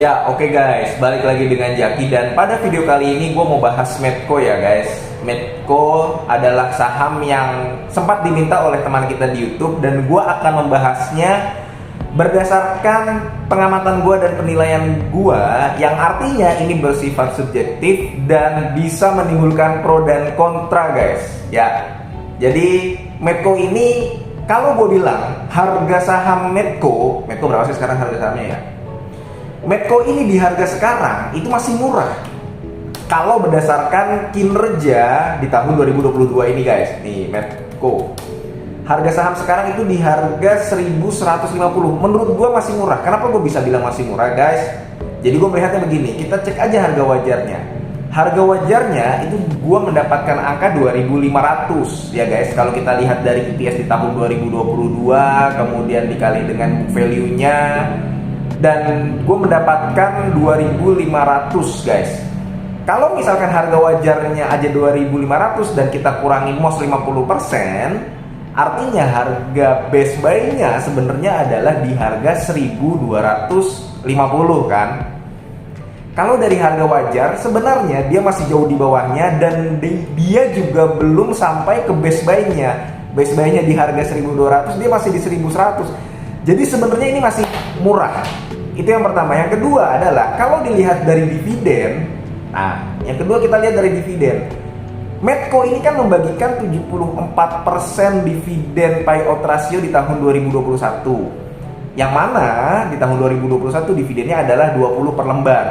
Ya, oke guys, balik lagi dengan Jaki dan pada video kali ini gue mau bahas Medco ya guys. Medco adalah saham yang sempat diminta oleh teman kita di YouTube dan gue akan membahasnya berdasarkan pengamatan gue dan penilaian gue yang artinya ini bersifat subjektif dan bisa menimbulkan pro dan kontra guys. Ya, jadi Medco ini kalau gue bilang harga saham Medco berapa sih sekarang harga sahamnya ya? Medco ini di harga sekarang itu masih murah kalau berdasarkan kinerja di tahun 2022 ini guys. Nih Medco, harga saham sekarang itu di harga 1150. Menurut gua masih murah. Kenapa gua bisa bilang masih murah guys? Jadi gua melihatnya begini, kita cek aja harga wajarnya. Harga wajarnya itu gua mendapatkan angka 2500 ya guys. Kalau kita lihat dari EPS di tahun 2022 kemudian dikali dengan book value-nya, dan gue mendapatkan 2500 guys. Kalau misalkan harga wajarnya aja 2500 dan kita kurangi MOS 50%, artinya harga base buy-nya sebenarnya adalah di harga 1250 kan. Kalau dari harga wajar sebenarnya dia masih jauh di bawahnya dan dia juga belum sampai ke base buy-nya. Base buy-nya di harga 1200, dia masih di 1100. Jadi sebenarnya ini masih murah. Itu yang pertama. Yang kedua adalah kalau dilihat dari dividen. Nah, yang kedua kita lihat dari dividen. Medco ini kan membagikan 74% dividen payout ratio di tahun 2021. Yang mana di tahun 2021 dividennya adalah 20 per lembar.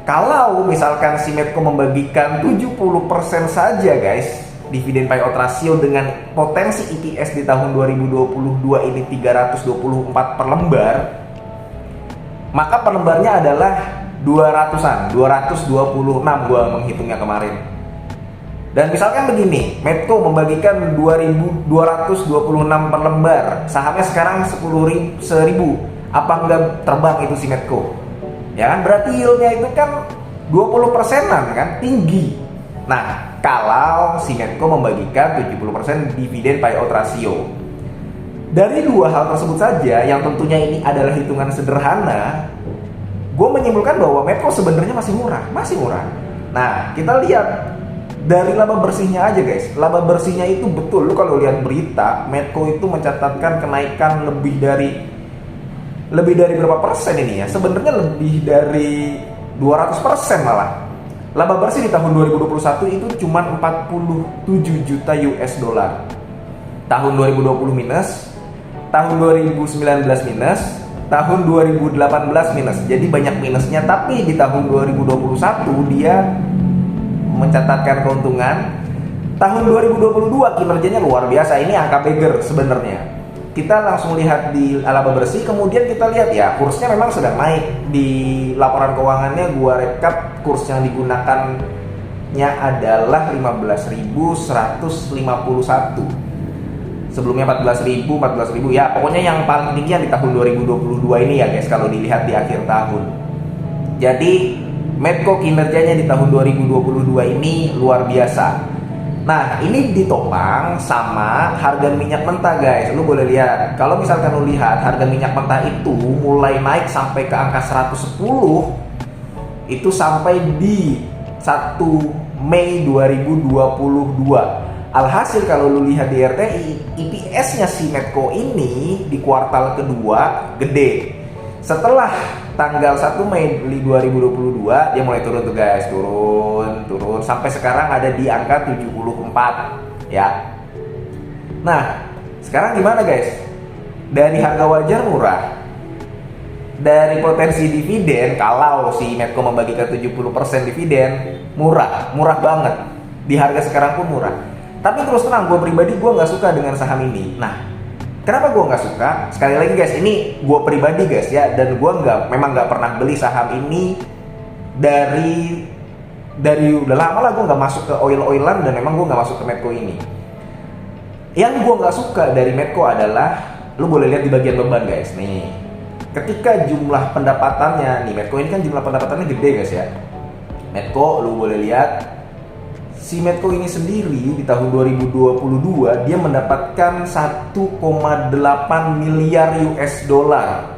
Kalau misalkan si Medco membagikan 70% saja guys, dividen payout ratio dengan potensi EPS di tahun 2022 ini 324 per lembar, maka per lembarnya adalah 200-an, 226 gua menghitungnya kemarin. Dan misalkan begini, Medco membagikan 2226 per lembar, sahamnya sekarang 10.000. Apa enggak terbang itu si Medco? Ya kan, berarti yieldnya itu kan 20%-an kan, tinggi. Nah, kalau si Medco membagikan 70% dividen payout ratio. Dari dua hal tersebut saja, yang tentunya ini adalah hitungan sederhana, gue menyimpulkan bahwa Medco sebenarnya masih murah. Nah, kita lihat dari laba bersihnya aja guys. Laba bersihnya itu betul, lu kalau lihat berita, Medco itu mencatatkan kenaikan lebih dari berapa persen ini ya? Sebenarnya lebih dari 200% malah. Laba bersih di tahun 2021 itu cuma 47 juta US dollar. Tahun 2020 minus, tahun 2019 minus, tahun 2018 minus. Jadi banyak minusnya, tapi di tahun 2021 dia mencatatkan keuntungan. Tahun 2022 kinerjanya luar biasa. Ini angka beggar sebenarnya. Kita langsung lihat di laba bersih, kemudian kita lihat ya kursnya memang sedang naik. Di laporan keuangannya gua rekap, kurs yang digunakannya adalah 15.151. Sebelumnya 14.000 ya, pokoknya yang paling tinggi yang di tahun 2022 ini ya guys, kalau dilihat di akhir tahun. Jadi Medco kinerjanya di tahun 2022 ini luar biasa. Nah, ini ditopang sama harga minyak mentah guys. Lu boleh lihat, kalau misalkan lu lihat harga minyak mentah itu mulai naik sampai ke angka 110, itu sampai di 1 Mei 2022. Alhasil kalau lu lihat di RTI, EPS-nya si Medco ini di kuartal kedua gede. Setelah tanggal 1 Mei 2022 dia mulai turun tuh guys, turun sampai sekarang ada di angka 74 ya. Nah, sekarang gimana guys? Dari harga wajar murah, dari potensi dividen, kalau si Medco membagikan 70% dividen, murah banget. Di harga sekarang pun murah. Tapi terus terang, gue pribadi gue nggak suka dengan saham ini. Nah, kenapa gue nggak suka? Sekali lagi guys, ini gue pribadi guys ya, dan gue memang nggak pernah beli saham ini dari udah lama lah. Gue nggak masuk ke oilan dan memang gue nggak masuk ke Medco ini. Yang gue nggak suka dari Medco adalah, lu boleh lihat di bagian beban guys nih. Ketika jumlah pendapatannya nih, Medco ini kan jumlah pendapatannya gede guys ya. Medco, lu boleh lihat si Medco ini sendiri di tahun 2022 dia mendapatkan 1,8 miliar US dollar.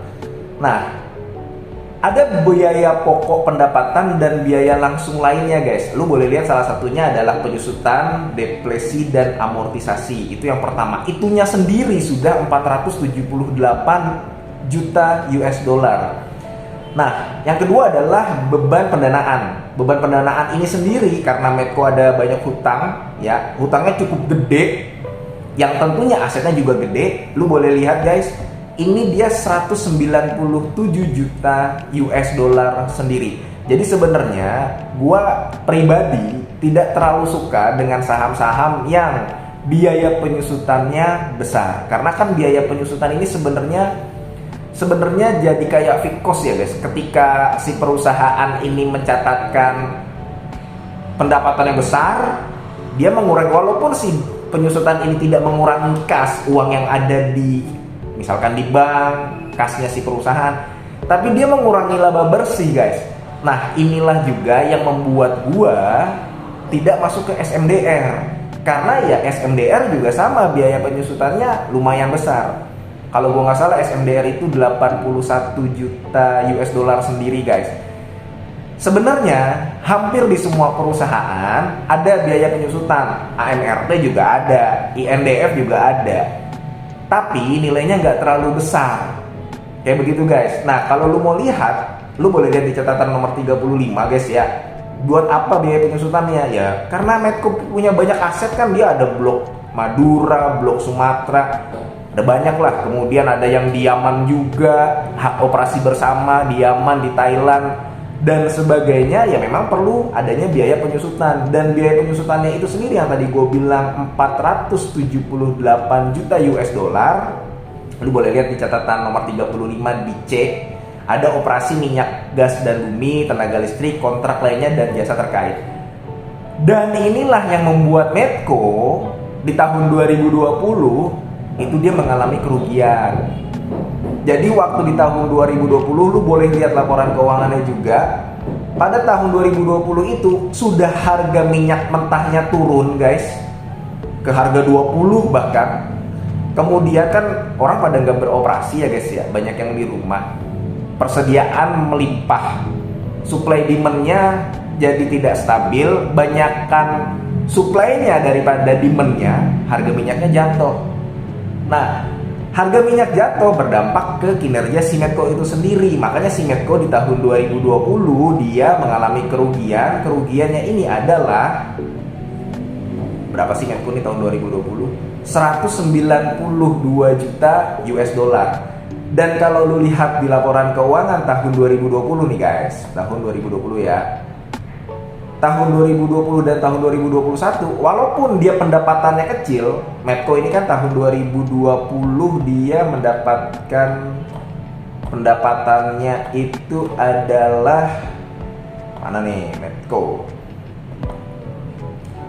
Nah, Ada biaya pokok pendapatan dan biaya langsung lainnya guys. Lu boleh lihat salah satunya adalah penyusutan, depresi, dan amortisasi. Itu yang pertama. Itunya sendiri sudah 478 juta US dollar. Nah, yang kedua adalah beban pendanaan. Beban pendanaan ini sendiri karena Medco ada banyak hutang, ya, hutangnya cukup gede, yang tentunya asetnya juga gede. Lu boleh lihat guys, ini dia 197 juta US dollar sendiri. Jadi sebenarnya gua pribadi tidak terlalu suka dengan saham-saham yang biaya penyusutannya besar. Karena kan biaya penyusutan ini sebenarnya jadi kayak fixed cost ya guys. Ketika si perusahaan ini mencatatkan pendapatan yang besar, dia mengurangi, walaupun si penyusutan ini tidak mengurangi kas uang yang ada di misalkan di bank, kasnya si perusahaan, tapi dia mengurangi laba bersih guys. Nah, inilah juga yang membuat gua tidak masuk ke SMDR. Karena ya SMDR juga sama, biaya penyusutannya lumayan besar. Kalau gua nggak salah SMDR itu 81 juta US dollar sendiri guys. Sebenarnya hampir di semua perusahaan ada biaya penyusutan, AMRT juga ada, INDF juga ada. Tapi nilainya nggak terlalu besar. Kayak begitu guys. Nah, kalau lu mau lihat, lu boleh lihat di catatan nomor 35 guys ya. Buat apa biaya penyusutannya? Ya karena Medco punya banyak aset kan, dia ada blok Madura, blok Sumatera, ada banyak lah. Kemudian ada yang di Yaman juga, hak operasi bersama di Yaman, di Thailand, dan sebagainya. Ya memang perlu adanya biaya penyusutan. Dan biaya penyusutannya itu sendiri yang tadi gue bilang 478 juta US dollar. Lu boleh lihat di catatan nomor 35 di C. Ada operasi minyak, gas, dan bumi, tenaga listrik, kontrak lainnya, dan jasa terkait. Dan inilah yang membuat Medco di tahun 2020 itu dia mengalami kerugian. Jadi waktu di tahun 2020 lu boleh lihat laporan keuangannya juga. Pada tahun 2020 itu sudah harga minyak mentahnya turun guys, ke harga 20 bahkan. Kemudian kan orang pada nggak beroperasi ya guys ya, banyak yang di rumah. Persediaan melimpah, supply demand-nya jadi tidak stabil, banyakkan supply-nya daripada demand-nya, harga minyaknya jatuh. Nah, harga minyak jatuh berdampak ke kinerja si Medco itu sendiri. Makanya si Medco di tahun 2020 dia mengalami kerugian. Kerugiannya ini adalah berapa sih Medco di tahun 2020? 192 juta US dollar. Dan kalau lu lihat di laporan keuangan tahun 2020 nih guys, tahun 2020 ya, tahun 2020 dan tahun 2021, walaupun dia pendapatannya kecil, Medco ini kan tahun 2020 dia mendapatkan pendapatannya itu adalah mana nih Medco?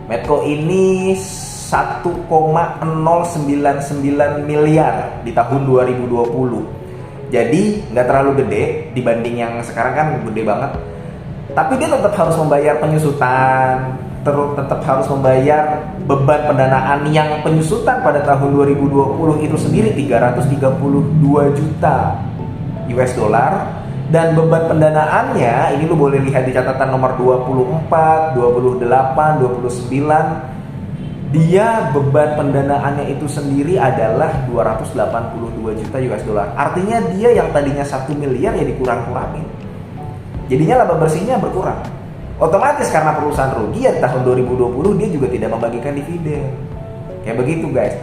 Medco ini 1,099 miliar di tahun 2020. Jadi nggak terlalu gede dibanding yang sekarang kan gede banget. Tapi dia tetap harus membayar penyusutan, tetap harus membayar beban pendanaan yang penyusutan pada tahun 2020 itu sendiri 332 juta US dollar. Dan beban pendanaannya ini lu boleh lihat di catatan nomor 24, 28, 29. Dia beban pendanaannya itu sendiri adalah 282 juta US dollar. Artinya dia yang tadinya 1 miliar ya dikurang-kurangin. Jadinya laba bersihnya berkurang. Otomatis karena perusahaan rugi ya tahun 2020 dia juga tidak membagikan dividen. Kayak begitu guys.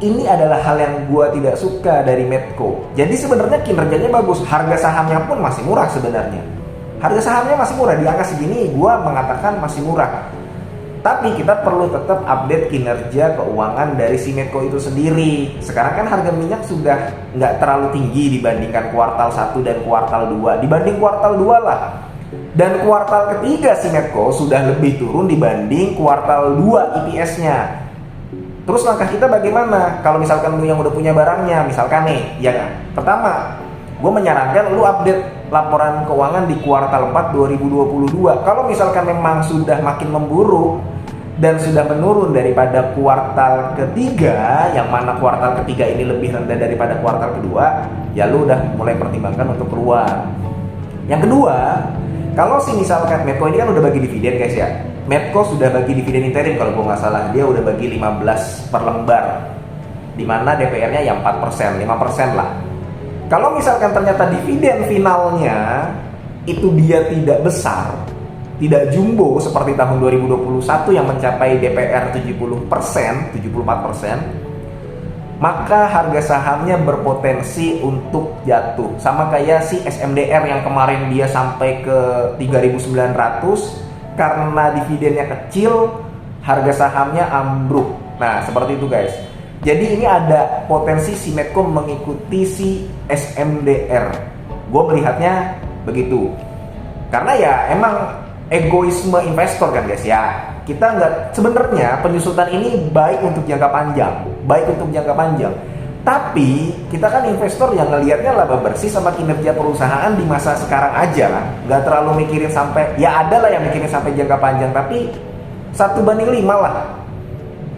Ini adalah hal yang gua tidak suka dari Medco. Jadi sebenarnya kinerjanya bagus, harga sahamnya pun masih murah sebenarnya. Harga sahamnya masih murah, di angka segini gua mengatakan masih murah. Tapi kita perlu tetap update kinerja keuangan dari si Medco itu sendiri. Sekarang kan harga minyak sudah nggak terlalu tinggi dibandingkan kuartal 1 dan kuartal 2. Dibanding kuartal 2 lah. Dan kuartal ketiga si Medco sudah lebih turun dibanding kuartal 2 EPS-nya. Terus langkah kita bagaimana? Kalau misalkan lu yang udah punya barangnya, misalkan nih, ya kan? Pertama, gue menyarankan lu update laporan keuangan di kuartal 4 2022. Kalau misalkan memang sudah makin memburuk dan sudah menurun daripada kuartal ketiga, yang mana kuartal ketiga ini lebih rendah daripada kuartal kedua, ya lu udah mulai pertimbangkan untuk keluar. Yang kedua, kalau si misalkan Medco ini kan udah bagi dividen guys ya. Medco sudah bagi dividen interim kalau gue nggak salah, dia udah bagi 15 per lembar, dimana DPR-nya ya 4%, 5% lah. Kalau misalkan ternyata dividen finalnya itu dia tidak besar, tidak jumbo seperti tahun 2021 yang mencapai DPR 70%, 74%, maka harga sahamnya berpotensi untuk jatuh. Sama kayak si SMDR yang kemarin dia sampai ke 3.900 karena dividennya kecil, harga sahamnya ambruk. Nah, seperti itu guys. Jadi ini ada potensi si Medco mengikuti si SMDR. Gue melihatnya begitu. Karena ya emang egoisme investor kan guys ya. Kita nggak, sebenarnya penyusutan ini baik untuk jangka panjang, tapi kita kan investor yang ngelihatnya laba bersih sama kinerja perusahaan di masa sekarang aja lah, nggak terlalu mikirin sampai, ya ada lah yang mikirin sampai jangka panjang, tapi 1:5 lah.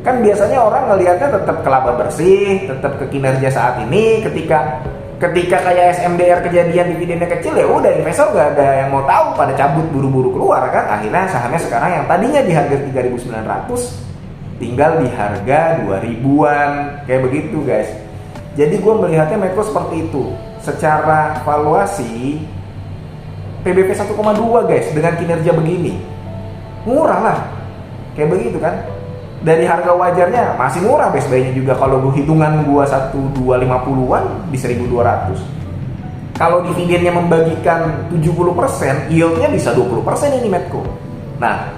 Kan biasanya orang ngelihatnya tetap ke laba bersih, tetap ke kinerja saat ini. Ketika kayak SMDR kejadian dividennya kecil, ya udah investor nggak ada yang mau tahu, pada cabut buru-buru keluar kan. Akhirnya sahamnya sekarang yang tadinya di harga 3.900 tinggal di harga 2.000-an, kayak begitu guys. Jadi gue melihatnya Medco seperti itu. Secara valuasi PBV 1,2 guys, dengan kinerja begini murah lah, kayak begitu kan. Dari harga wajarnya masih murah, base buy-nya juga kalau hitungan gua 1.250-an di 1.200. Kalau dividennya membagikan 70%, yield-nya bisa 20% ini Medco. Nah,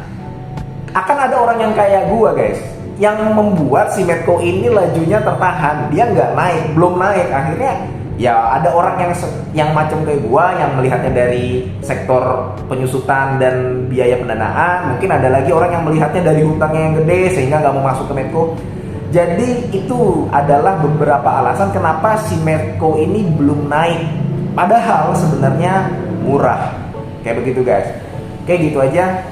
akan ada orang yang kayak gua guys, yang membuat si Medco ini lajunya tertahan, dia nggak naik, belum naik. Akhirnya ya ada orang yang macam kayak gua yang melihatnya dari sektor penyusutan dan biaya pendanaan. Mungkin ada lagi orang yang melihatnya dari hutangnya yang gede sehingga nggak mau masuk ke Medco. Jadi itu adalah beberapa alasan kenapa si Medco ini belum naik, padahal sebenarnya murah, kayak begitu guys. Oke, gitu aja.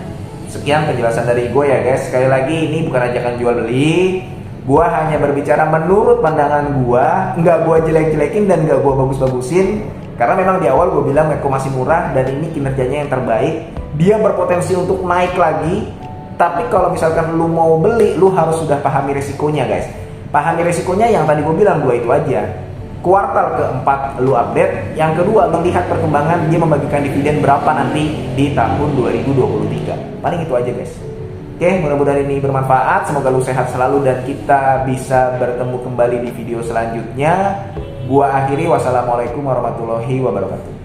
Sekian penjelasan dari gue ya guys. Sekali lagi ini bukan ajakan jual beli. Gua hanya berbicara menurut pandangan gua, nggak gua jelek-jelekin dan nggak gua bagus-bagusin. Karena memang di awal gua bilang Medco masih murah dan ini kinerjanya yang terbaik. Dia berpotensi untuk naik lagi. Tapi kalau misalkan lu mau beli, lu harus sudah pahami resikonya guys. Pahami resikonya yang tadi gua bilang, dua itu aja. Kuartal keempat lu update. Yang kedua, lu lihat perkembangan dia membagikan dividen berapa nanti di tahun 2023. Paling itu aja guys. Oke, mudah-mudahan ini bermanfaat. Semoga lu sehat selalu dan kita bisa bertemu kembali di video selanjutnya. Gua akhiri, wassalamualaikum warahmatullahi wabarakatuh.